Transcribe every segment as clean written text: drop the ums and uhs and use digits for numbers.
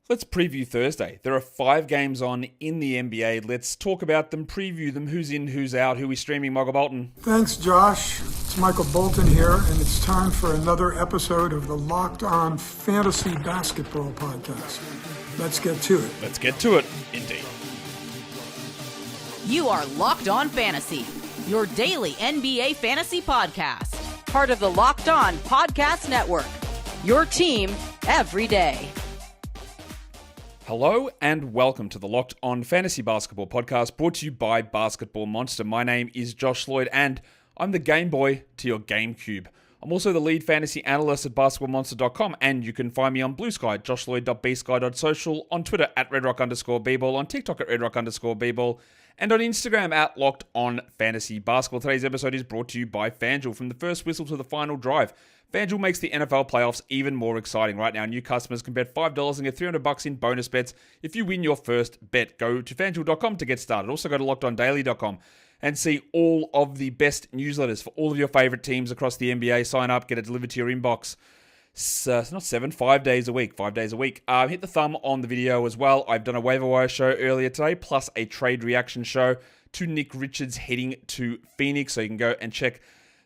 Let's preview Thursday. There are 5 games on in the NBA. Let's talk about them, preview them, who's in, who's out, who is streaming. Michael Bolton. Thanks, Josh. It's Michael Bolton here, and it's time for another episode of the Locked On Fantasy Basketball Podcast. Let's get to it. Let's get to it, indeed. You are Locked On Fantasy, your daily NBA fantasy podcast. Part of the Locked On Podcast Network, your team every day. Hello and welcome to the Locked On Fantasy Basketball Podcast, brought to you by Basketball Monster. My name is Josh Lloyd and I'm the Game Boy to your GameCube. I'm also the lead fantasy analyst at basketballmonster.com, and you can find me on Blue Sky, joshloyd.bsky.social, on Twitter at redrock_bball, on TikTok at redrock_bball, and on Instagram at Locked On Fantasy Basketball. Today's episode is brought to you by FanDuel. From the first whistle to the final drive, FanDuel makes the NFL playoffs even more exciting. Right now, new customers can bet $5 and get $300 in bonus bets if you win your first bet. Go to FanDuel.com to get started. Also go to LockedOnDaily.com and see all of the best newsletters for all of your favorite teams across the NBA. Sign up, get it delivered to your inbox. It's not 5 days a week. 5 days a week. Hit the thumb on the video as well. I've done a waiver wire show earlier today, plus a trade reaction show to Nick Richards heading to Phoenix. So you can go and check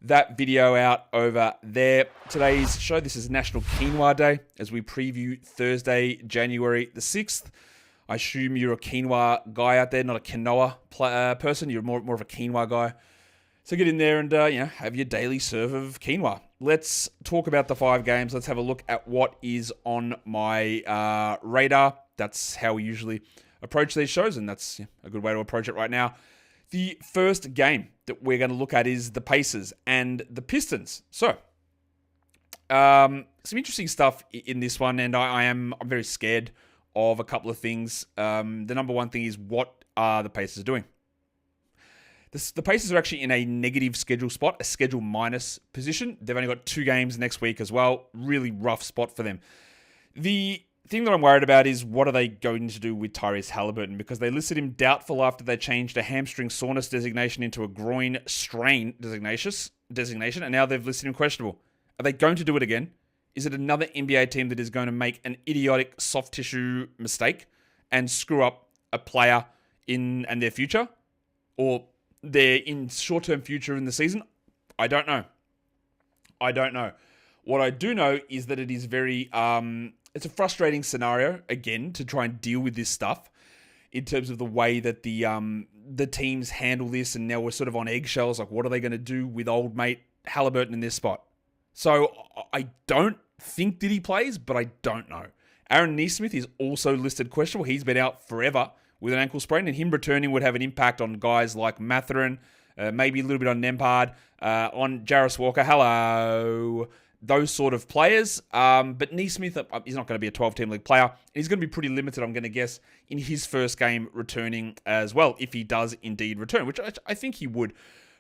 that video out over there. Today's show, this is National Quinoa Day, as we preview Thursday, January the 6th. I assume you're a quinoa guy out there, not a quinoa person. You're more of a quinoa guy. So get in there and have your daily serve of quinoa. Let's talk about the 5 games. Let's have a look at what is on my radar. That's how we usually approach these shows, and that's a good way to approach it right now. The first game that we're going to look at is the Pacers and the Pistons. So, some interesting stuff in this one, and I'm very scared of a couple of things. The number one thing is, what are the Pacers doing? The Pacers are actually in a negative schedule spot, a schedule minus position. They've only got 2 games next week as well. Really rough spot for them. The thing that I'm worried about is, what are they going to do with Tyrese Haliburton? Because they listed him doubtful after they changed a hamstring soreness designation into a groin strain designation, and now they've listed him questionable. Are they going to do it again? Is it another NBA team that is going to make an idiotic soft tissue mistake and screw up a player and their future? Or their in short-term future in the season? I don't know. What I do know is that it is very... it's a frustrating scenario, again, to try and deal with this stuff in terms of the way that the teams handle this, and now we're sort of on eggshells. Like, what are they going to do with old mate Haliburton in this spot? So I don't think that he plays, but I don't know. Aaron Nesmith is also listed questionable. He's been out forever with an ankle sprain, and him returning would have an impact on guys like Mathurin, maybe a little bit on Nembhard, on Jarris Walker. Hello. Those sort of players. But Nesmith, he's not going to be a 12-team league player. He's going to be pretty limited, I'm going to guess, in his first game returning as well, if he does indeed return, which I think he would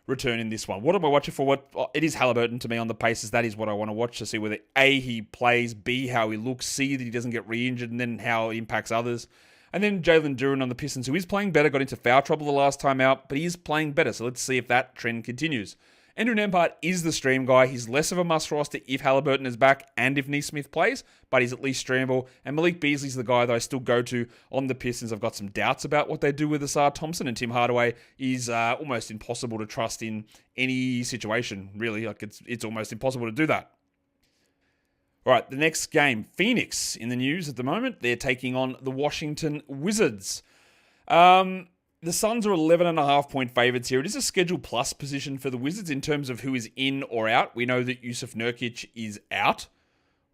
return in this one. What am I watching for? It is Haliburton to me on the Pacers. That is what I want to watch, to see whether A, he plays, B, how he looks, C, that he doesn't get re-injured, and then how it impacts others. And then Jaylin Williams on the Pistons, who is playing better, got into foul trouble the last time out, but he is playing better. So let's see if that trend continues. Andrew Nembhard is the stream guy. He's less of a must roster if Haliburton is back and if Nesmith plays, but he's at least streamable. And Malik Beasley's the guy that I still go to on the Pistons. I've got some doubts about what they do with Asar Thompson, and Tim Hardaway is almost impossible to trust in any situation, really. Like, it's almost impossible to do that. All right, the next game, Phoenix in the news at the moment. They're taking on the Washington Wizards. The Suns are 11.5-point favorites here. It is a schedule plus position for the Wizards in terms of who is in or out. We know that Yusuf Nurkic is out.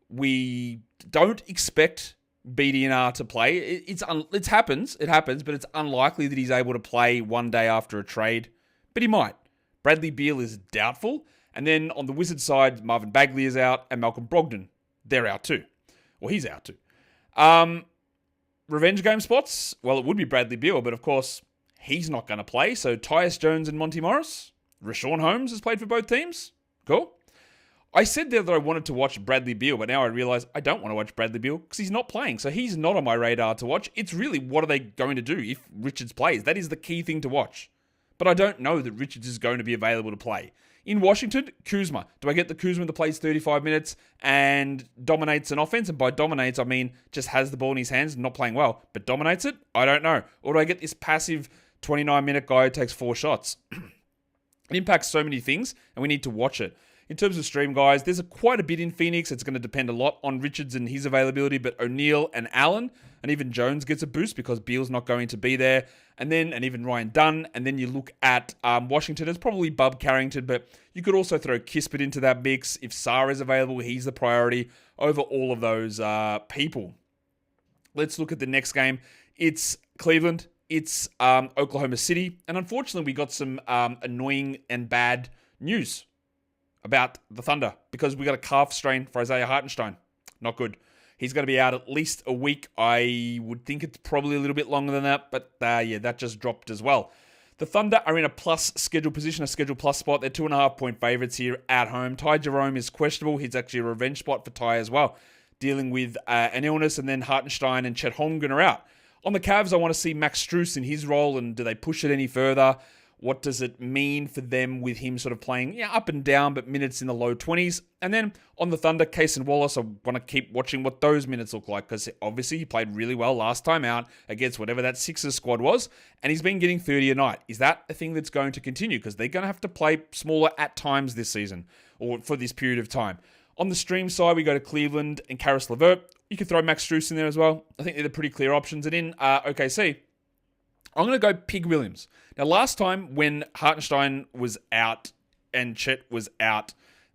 We don't expect BDNR to play. It happens, but it's unlikely that he's able to play one day after a trade. But he might. Bradley Beal is doubtful. And then on the Wizards side, Marvin Bagley is out and Malcolm Brogdon, they're out too. Well, he's out too. Revenge game spots? Well, it would be Bradley Beal, but of course, he's not going to play. So Tyus Jones and Monty Morris. Rashawn Holmes has played for both teams. Cool. I said there that I wanted to watch Bradley Beal, but now I realize I don't want to watch Bradley Beal because he's not playing. So he's not on my radar to watch. It's really, what are they going to do if Richards plays? That is the key thing to watch. But I don't know that Richards is going to be available to play. In Washington, Kuzma. Do I get the Kuzma that plays 35 minutes and dominates an offense? And by dominates, I mean just has the ball in his hands and not playing well, but dominates it? I don't know. Or do I get this passive 29-minute guy who takes 4 shots? It impacts so many things, and we need to watch it. In terms of stream, guys, there's quite a bit in Phoenix. It's going to depend a lot on Richards and his availability, but O'Neal and Allen, and even Jones gets a boost because Beal's not going to be there. And even Ryan Dunn. And then you look at Washington. It's probably Bub Carrington, but you could also throw Kispert into that mix. If Sarr is available, he's the priority over all of those people. Let's look at the next game. It's Cleveland. It's Oklahoma City. And unfortunately, we got some annoying and bad news about the Thunder because we got a calf strain for Isaiah Hartenstein. Not good. He's going to be out at least a week. I would think it's probably a little bit longer than that, but that just dropped as well. The Thunder are in a plus schedule position, a schedule plus spot. They're 2.5-point favorites here at home. Ty Jerome is questionable. He's actually a revenge spot for Ty as well, dealing with an illness, and then Hartenstein and Chet Holmgren are out. On the Cavs, I want to see Max Strus in his role, and do they push it any further? What does it mean for them with him sort of playing up and down, but minutes in the low 20s? And then on the Thunder, Cason Wallace, I want to keep watching what those minutes look like because obviously he played really well last time out against whatever that Sixers squad was, and he's been getting 30 a night. Is that a thing that's going to continue? Because they're going to have to play smaller at times this season or for this period of time. On the stream side, we go to Cleveland and Karis LeVert. You could throw Max Strus in there as well. I think they're the pretty clear options. And in OKC, I'm going to go Pig Williams. Now, last time when Hartenstein was out and Chet was out,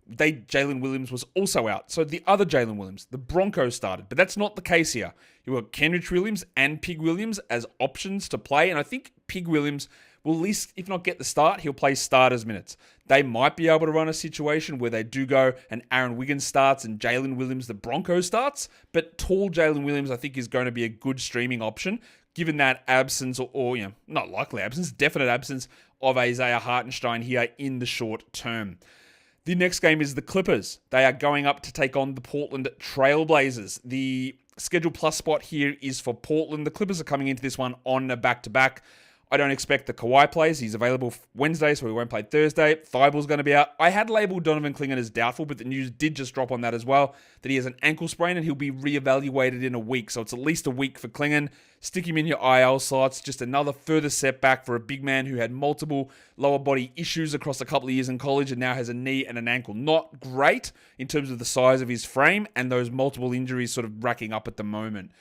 Jaylin Williams was also out. So the other Jaylin Williams, the Broncos started. But that's not the case here. You've got Kenrich Williams and Pig Williams as options to play. And I think Pig Williams will at least, if not get the start, he'll play starters minutes. They might be able to run a situation where they do go and Aaron Wiggins starts and Jaylin Williams, the Broncos starts. But tall Jaylin Williams, I think, is going to be a good streaming option, given that absence or not likely absence, definite absence of Isaiah Hartenstein here in the short term. The next game is the Clippers. They are going up to take on the Portland Trailblazers. The schedule plus spot here is for Portland. The Clippers are coming into this one on a back-to-back. I don't expect the Kawhi plays. He's available Wednesday, so he won't play Thursday. Thibel's going to be out. I had labeled Donovan Clingan as doubtful, but the news did just drop on that as well, that he has an ankle sprain and he'll be reevaluated in a week. So it's at least a week for Clingan. Stick him in your IL slots. Just another further setback for a big man who had multiple lower body issues across a couple of years in college and now has a knee and an ankle. Not great in terms of the size of his frame and those multiple injuries sort of racking up at the moment.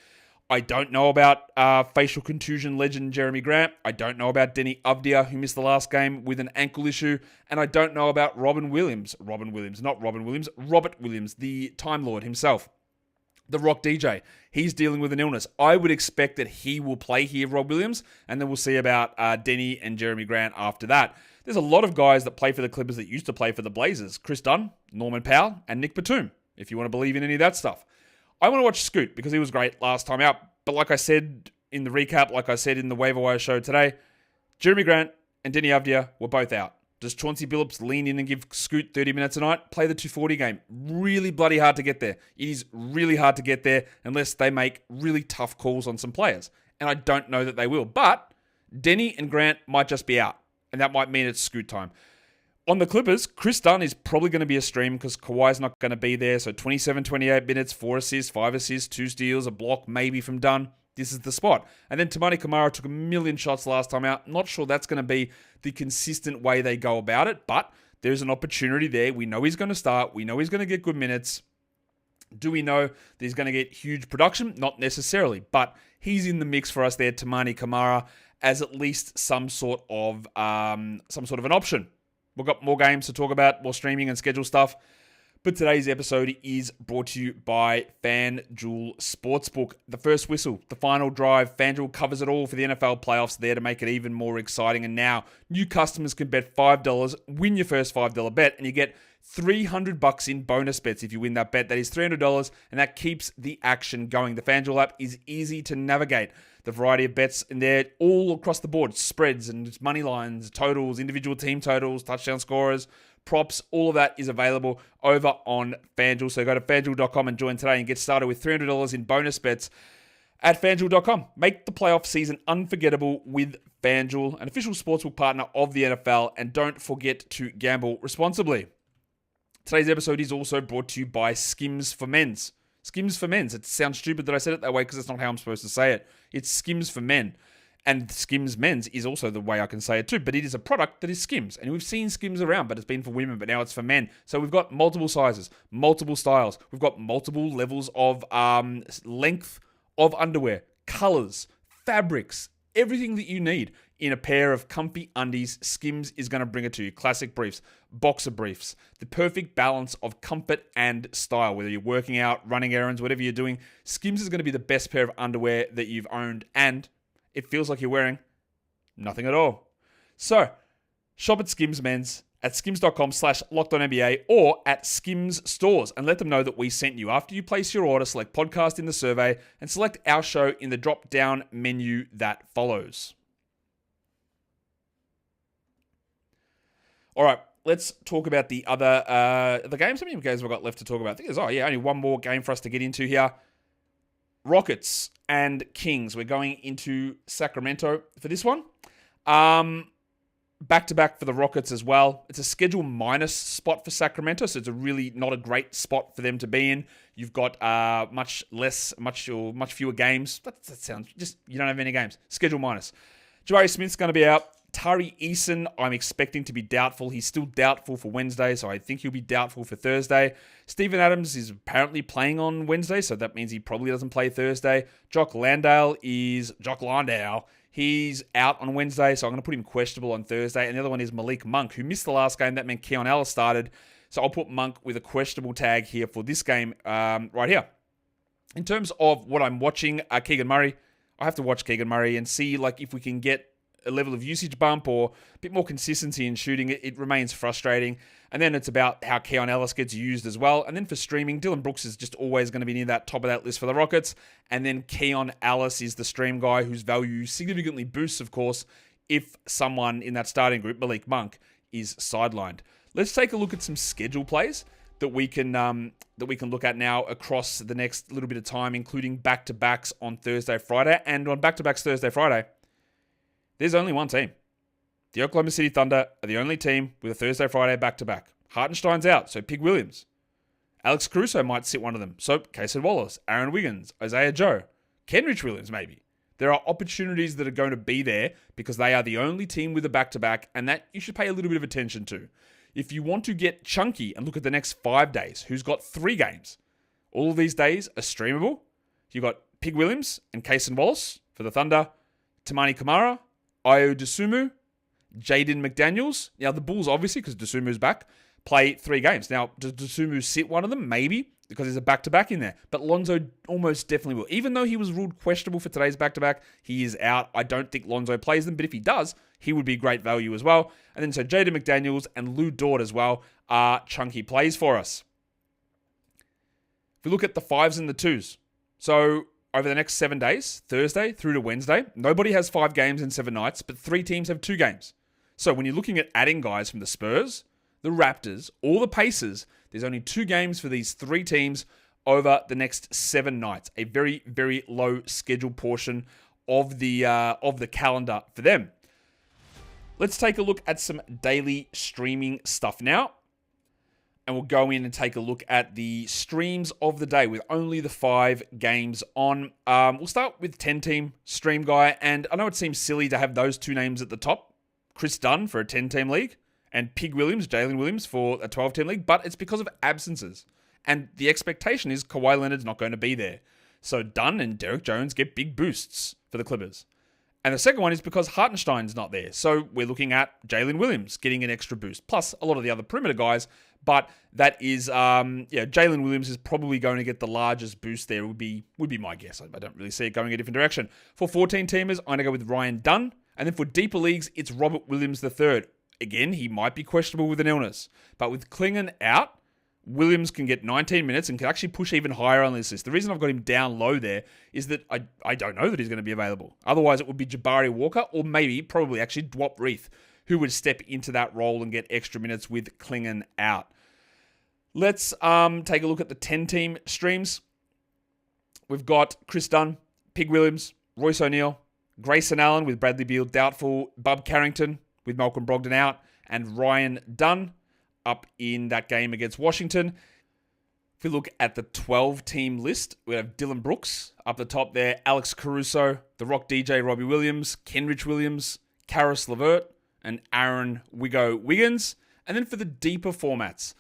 I don't know about facial contusion legend Jeremy Grant. I don't know about Denny Avdia, who missed the last game with an ankle issue. And I don't know about Robert Williams, the Time Lord himself. The Rock DJ. He's dealing with an illness. I would expect that he will play here, Rob Williams, and then we'll see about Denny and Jeremy Grant after that. There's a lot of guys that play for the Clippers that used to play for the Blazers. Chris Dunn, Norman Powell, and Nick Batum, if you want to believe in any of that stuff. I want to watch Scoot because he was great last time out. But like I said in the recap, like I said in the waiver wire show today, Jeremy Grant and Denny Avdia were both out. Does Chauncey Billups lean in and give Scoot 30 minutes a night? Play the 240 game. Really bloody hard to get there. It is really hard to get there unless they make really tough calls on some players. And I don't know that they will. But Denny and Grant might just be out. And that might mean it's Scoot time. On the Clippers, Chris Dunn is probably going to be a stream because Kawhi's not going to be there. So 27, 28 minutes, 4 assists, 5 assists, 2 steals, a block maybe from Dunn. This is the spot. And then Tamani Kamara took a million shots last time out. Not sure that's going to be the consistent way they go about it, but there's an opportunity there. We know he's going to start. We know he's going to get good minutes. Do we know that he's going to get huge production? Not necessarily, but he's in the mix for us there, Tamani Kamara, as at least some sort of an option. We've got more games to talk about, more streaming and schedule stuff. But today's episode is brought to you by FanDuel Sportsbook. The first whistle, the final drive. FanDuel covers it all for the NFL playoffs there to make it even more exciting. And now new customers can bet $5, win your first $5 bet, and you get $300 in bonus bets if you win that bet. That is $300, and that keeps the action going. The FanDuel app is easy to navigate. The variety of bets in there all across the board, spreads and money lines, totals, individual team totals, touchdown scorers, props, all of that is available over on FanDuel. So go to FanDuel.com and join today and get started with $300 in bonus bets. at FanDuel.com. Make the playoff season unforgettable with FanDuel, an official sportsbook partner of the NFL, and don't forget to gamble responsibly. Today's episode is also brought to you by Skims for Men's. Skims for Men's. It sounds stupid that I said it that way because that's not how I'm supposed to say it. It's Skims for Men. And Skims Men's is also the way I can say it too, but it is a product that is Skims. And we've seen Skims around, but it's been for women, but now it's for men. So we've got multiple sizes, multiple styles. We've got multiple levels of length of underwear, colors, fabrics, everything that you need in a pair of comfy undies. Skims is going to bring it to you. Classic briefs, boxer briefs, the perfect balance of comfort and style. Whether you're working out, running errands, whatever you're doing, Skims is going to be the best pair of underwear that you've owned, and it feels like you're wearing nothing at all. So, shop at Skims Men's at skims.com/LockedOnNBA or at Skims stores and let them know that we sent you. After you place your order, select podcast in the survey and select our show in the drop-down menu that follows. All right, let's talk about the other the games. How many games have I got left to talk about? I think there's, only one more game for us to get into here. Rockets and Kings. We're going into Sacramento for this one. Back-to-back for the Rockets as well. It's a schedule minus spot for Sacramento, so it's a really not a great spot for them to be in. You've got much fewer games. That sounds just, you don't have any games. Schedule minus. Jabari Smith's going to be out. Tari Eason, I'm expecting to be doubtful. He's still doubtful for Wednesday, so I think he'll be doubtful for Thursday. Steven Adams is apparently playing on Wednesday, so that means he probably doesn't play Thursday. Jock Landale. He's out on Wednesday, so I'm going to put him questionable on Thursday. And the other one is Malik Monk, who missed the last game. That meant Keon Ellis started. So I'll put Monk with a questionable tag here for this game right here. In terms of what I'm watching, Keegan Murray, I have to watch Keegan Murray and see if we can get a level of usage bump or a bit more consistency in shooting. It remains frustrating. And then it's about how Keon Ellis gets used as well. And then for streaming, Dylan Brooks is just always going to be near that top of that list for the Rockets. And then Keon Ellis is the stream guy whose value significantly boosts, of course, if someone in that starting group, Malik Monk, is sidelined. Let's take a look at some schedule plays that we can look at now across the next little bit of time, including back-to-backs on Thursday, Friday. And on back-to-backs Thursday, Friday, there's only one team. The Oklahoma City Thunder are the only team with a Thursday, Friday back-to-back. Hartenstein's out, so Pig Williams. Alex Caruso might sit one of them, so Cason Wallace, Aaron Wiggins, Isaiah Joe, Kenrich Williams maybe. There are opportunities that are going to be there because they are the only team with a back-to-back, and that you should pay a little bit of attention to. If you want to get chunky and look at the next 5 days, who's got 3 games? All of these days are streamable. You've got Pig Williams and Cason Wallace for the Thunder, Tamani Kamara, Ayo Dosunmu, Jaden McDaniels. Now, the Bulls, obviously, because Dosumu's back, play 3 games. Now, does Dosunmu sit one of them? Maybe, because there's a back-to-back in there. But Lonzo almost definitely will. Even though he was ruled questionable for today's back-to-back, he is out. I don't think Lonzo plays them, but if he does, he would be great value as well. And then so Jaden McDaniels and Lou Dort as well are chunky plays for us. If we look at the 5s and the 2s, so over the next 7 days, Thursday through to Wednesday, nobody has 5 games in 7 nights, but 3 teams have 2 games. So when you're looking at adding guys from the Spurs, the Raptors, or the Pacers, there's only 2 games for these 3 teams over the next 7 nights. A very, very low schedule portion of the calendar for them. Let's take a look at some daily streaming stuff now. And we'll go in and take a look at the streams of the day with only the 5 games on. We'll start with 10-team stream guy. And I know it seems silly to have those 2 names at the top. Chris Dunn for a 10-team league and Pig Williams, Jaylin Williams for a 12-team league. But it's because of absences. And the expectation is Kawhi Leonard's not going to be there. So Dunn and Derek Jones get big boosts for the Clippers. And the second one is because Hartenstein's not there. So we're looking at Jaylin Williams getting an extra boost, plus a lot of the other perimeter guys. But that is, Jaylin Williams is probably going to get the largest boost there, would be my guess. I don't really see it going a different direction. For 14-teamers, I'm going to go with Ryan Dunn. And then for deeper leagues, it's Robert Williams III. Again, he might be questionable with an illness. But with Klingon out, Williams can get 19 minutes and can actually push even higher on this list. The reason I've got him down low there is that I don't know that he's going to be available. Otherwise, it would be Jabari Walker or probably actually Dwop Reith, who would step into that role and get extra minutes with Klingon out. Let's take a look at the 10-team streams. We've got Chris Dunn, Pig Williams, Royce O'Neal, Grayson Allen with Bradley Beal doubtful, Bub Carrington with Malcolm Brogdon out, and Ryan Dunn up in that game against Washington. If we look at the 12-team list, we have Dylan Brooks up the top there, Alex Caruso, The Rock DJ Robbie Williams, Kenrich Williams, Karis LeVert, and Aaron Wiggo Wiggins. And then for the deeper formats,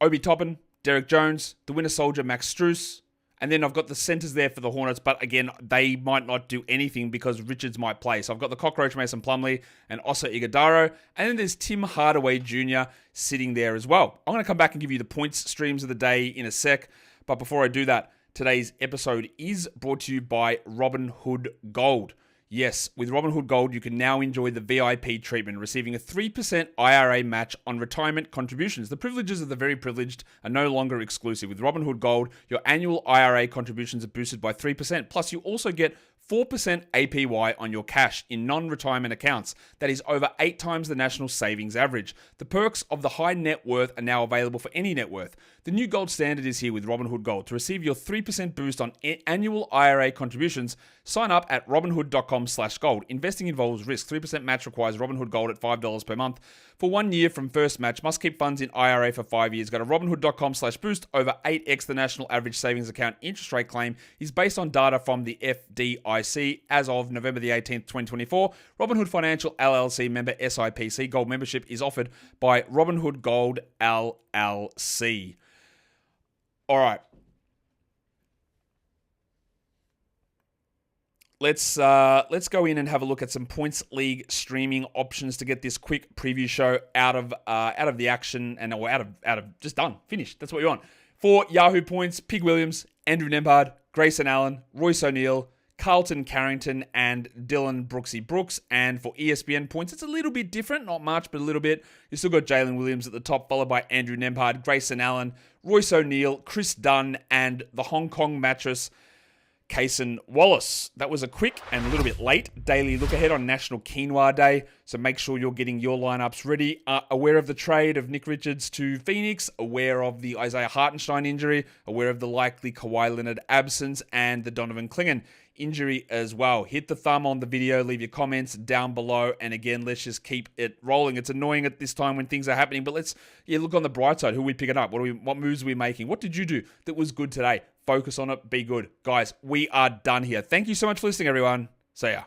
Obi Toppin, Derek Jones, the Winter Soldier Max Strus, and then I've got the centers there for the Hornets, but again, they might not do anything because Richards might play. So I've got the Cockroach Mason Plumlee and Oso Iguodaro, and then there's Tim Hardaway Jr. sitting there as well. I'm going to come back and give you the points streams of the day in a sec, but before I do that, today's episode is brought to you by Robinhood Gold. Yes, with Robinhood Gold, you can now enjoy the VIP treatment, receiving a 3% IRA match on retirement contributions. The privileges of the very privileged are no longer exclusive. With Robinhood Gold, your annual IRA contributions are boosted by 3%. Plus, you also get 4% APY on your cash in non-retirement accounts. That is over 8 times the national savings average. The perks of the high net worth are now available for any net worth. The new gold standard is here with Robinhood Gold. To receive your 3% boost on annual IRA contributions, sign up at robinhood.com/gold. Investing involves risk. 3% match requires Robinhood Gold at $5 per month. For 1 year from first match, must keep funds in IRA for 5 years. Go to robinhood.com/boost. Over 8x the national average savings account interest rate claim is based on data from the FDIC as of November the 18th, 2024. Robinhood Financial LLC member SIPC. Gold membership is offered by Robinhood Gold LLC. All right. Let's go in and have a look at some points league streaming options to get this quick preview show out of the action and out of just done, finished. That's what you want. For Yahoo points, Pig Williams, Andrew Nembhard, Grayson Allen, Royce O'Neal, Carlton Carrington, and Dylan Brooksy Brooks. And for ESPN points, it's a little bit different, not much, but a little bit. You still got Jaylin Williams at the top, followed by Andrew Nembhard, Grayson Allen, Royce O'Neal, Chris Dunn, and the Hong Kong mattress, Cason Wallace. That was a quick and a little bit late daily look ahead on National Quinoa Day, so make sure you're getting your lineups ready. Aware of the trade of Nick Richards to Phoenix, aware of the Isaiah Hartenstein injury, aware of the likely Kawhi Leonard absence, and the Donovan Clingan injury as well. Hit the thumb on the video, leave your comments down below, and again, let's just keep it rolling. It's annoying at this time when things are happening, but let's look on the bright side. Who are we picking up? What moves are we making? What did you do that was good today? Focus on it, be good. Guys, we are done here. Thank you so much for listening, everyone. See ya.